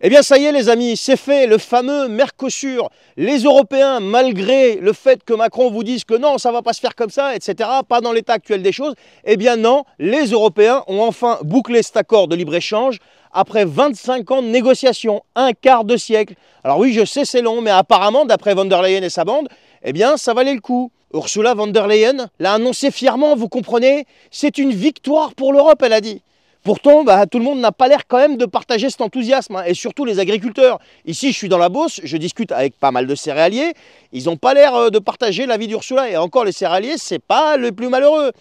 Eh bien ça y est les amis, c'est fait, le fameux Mercosur. Les Européens, malgré le fait que Macron vous dise que non, ça ne va pas se faire comme ça, etc., pas dans l'état actuel des choses, eh bien non, les Européens ont enfin bouclé cet accord de libre-échange après 25 ans de négociations, un quart de siècle. Alors oui, je sais c'est long, mais apparemment, d'après von der Leyen et sa bande, eh bien ça valait le coup. Ursula von der Leyen l'a annoncé fièrement, vous comprenez, c'est une victoire pour l'Europe, elle a dit. Pourtant, tout le monde n'a pas l'air quand même de partager cet enthousiasme, hein, et surtout les agriculteurs. Ici, je suis dans la Beauce, je discute avec pas mal de céréaliers, ils n'ont pas l'air de partager l'avis d'Ursula, et encore les céréaliers, c'est pas le plus malheureux.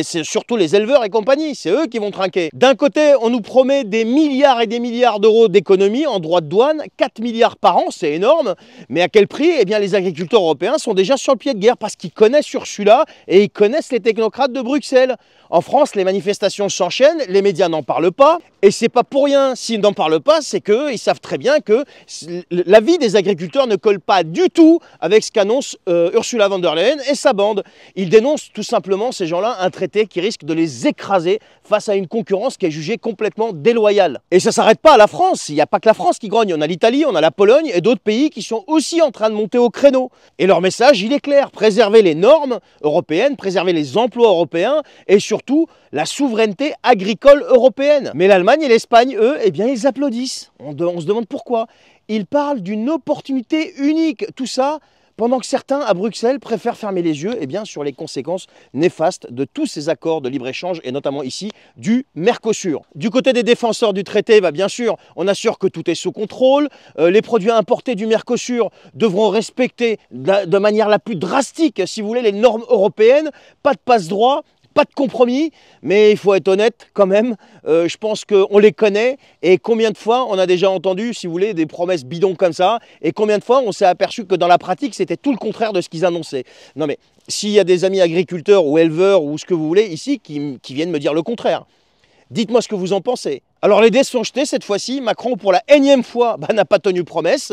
C'est surtout les éleveurs et compagnie, c'est eux qui vont trinquer. D'un côté, on nous promet des milliards et des milliards d'euros d'économies en droits de douane, 4 milliards par an, c'est énorme, mais à quel prix? Eh bien, les agriculteurs européens sont déjà sur le pied de guerre parce qu'ils connaissent Ursula et ils connaissent les technocrates de Bruxelles. En France, les manifestations s'enchaînent, les médias n'en parlent pas, et c'est pas pour rien. S'ils n'en parlent pas, c'est qu'ils savent très bien que l'avis des agriculteurs ne colle pas du tout avec ce qu'annonce Ursula von der Leyen et sa bande. Ils dénoncent tout simplement, ces gens-là, un traité qui risque de les écraser face à une concurrence qui est jugée complètement déloyale. Et ça ne s'arrête pas à la France, il n'y a pas que la France qui grogne, on a l'Italie, on a la Pologne et d'autres pays qui sont aussi en train de monter au créneau. Et leur message, il est clair, préserver les normes européennes, préserver les emplois européens et surtout la souveraineté agricole européenne. Mais l'Allemagne et l'Espagne, eux, eh bien ils applaudissent. On se demande pourquoi. Ils parlent d'une opportunité unique, tout ça pendant que certains à Bruxelles préfèrent fermer les yeux sur les conséquences néfastes de tous ces accords de libre-échange et notamment ici du Mercosur. Du côté des défenseurs du traité, bien sûr, on assure que tout est sous contrôle. Les produits importés du Mercosur devront respecter de manière la plus drastique, si vous voulez, les normes européennes. Pas de passe-droit. Pas de compromis, mais il faut être honnête quand même, je pense qu'on les connaît et combien de fois on a déjà entendu, si vous voulez, des promesses bidons comme ça et combien de fois on s'est aperçu que dans la pratique c'était tout le contraire de ce qu'ils annonçaient. Non mais s'il y a des amis agriculteurs ou éleveurs ou ce que vous voulez ici qui viennent me dire le contraire, dites-moi ce que vous en pensez. Alors les dés sont jetés cette fois-ci, Macron pour la énième fois n'a pas tenu promesse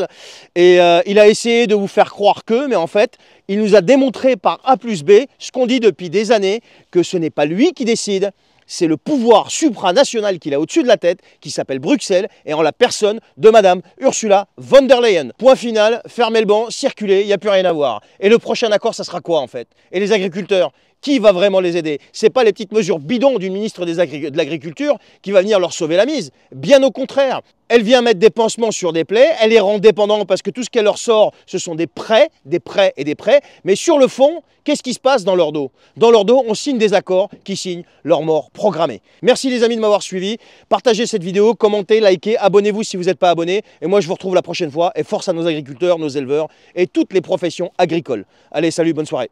et il a essayé de vous faire croire que, mais en fait il nous a démontré par A plus B ce qu'on dit depuis des années, que ce n'est pas lui qui décide, c'est le pouvoir supranational qu'il a au-dessus de la tête, qui s'appelle Bruxelles, et en la personne de Madame Ursula von der Leyen. Point final, fermez le banc, circulez, il n'y a plus rien à voir. Et le prochain accord, ça sera quoi en fait? Et les agriculteurs, qui va vraiment les aider? Ce n'est pas les petites mesures bidons d'une ministre de l'Agriculture qui va venir leur sauver la mise. Bien au contraire. Elle vient mettre des pansements sur des plaies, elle les rend dépendants parce que tout ce qu'elle leur sort, ce sont des prêts et des prêts. Mais sur le fond, qu'est-ce qui se passe dans leur dos? Dans leur dos, on signe des accords qui signent leur mort programmée. Merci les amis de m'avoir suivi. Partagez cette vidéo, commentez, likez, abonnez-vous si vous n'êtes pas abonné. Et moi, je vous retrouve la prochaine fois. Et force à nos agriculteurs, nos éleveurs et toutes les professions agricoles. Allez, salut, bonne soirée.